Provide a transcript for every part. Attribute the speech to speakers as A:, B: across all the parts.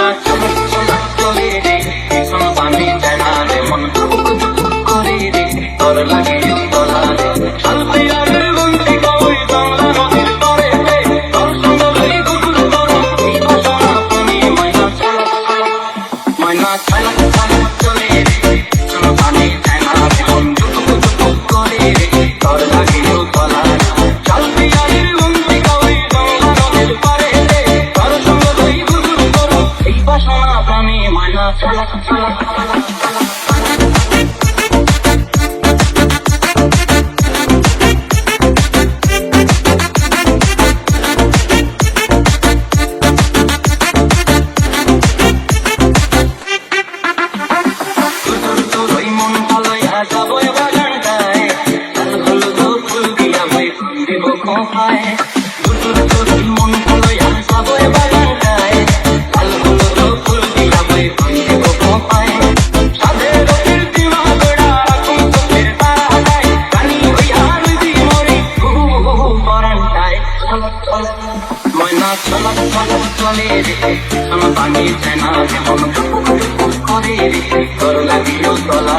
A: ময়না চলো চলো চলে রে পিছন পানি যায় না রে মন টুক টুক করে রে তোর লাগে তোলা রে শালতে আর বন্দি কই বাংলা নদীর পারে রে তোর সঙ্গে লই গুল করো এই বাসনা পানি ময়না চলো চলো ময়না চলো চলো চলে রে পিছন পানি যায় না রে মন টুক টুক করে রে তোর লাগে তোলা রে শালতে আর বন্দি কই বাংলা নদীর পারে রে তোর সঙ্গে লই গুল করো এই বাসনা পানি ময়না চলো চলো চলো ময়না চলা চলা চলে রে পিছন পানি যায় না রে মন করে রে তোর লাগিও তলা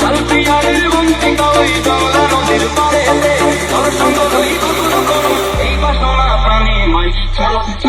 A: শালতি আর বন্দি কই বাংলা নদীর পারে রে তোর সঙ্গ লই গুল করো এই বাসনা প্রাণী ময়না চলা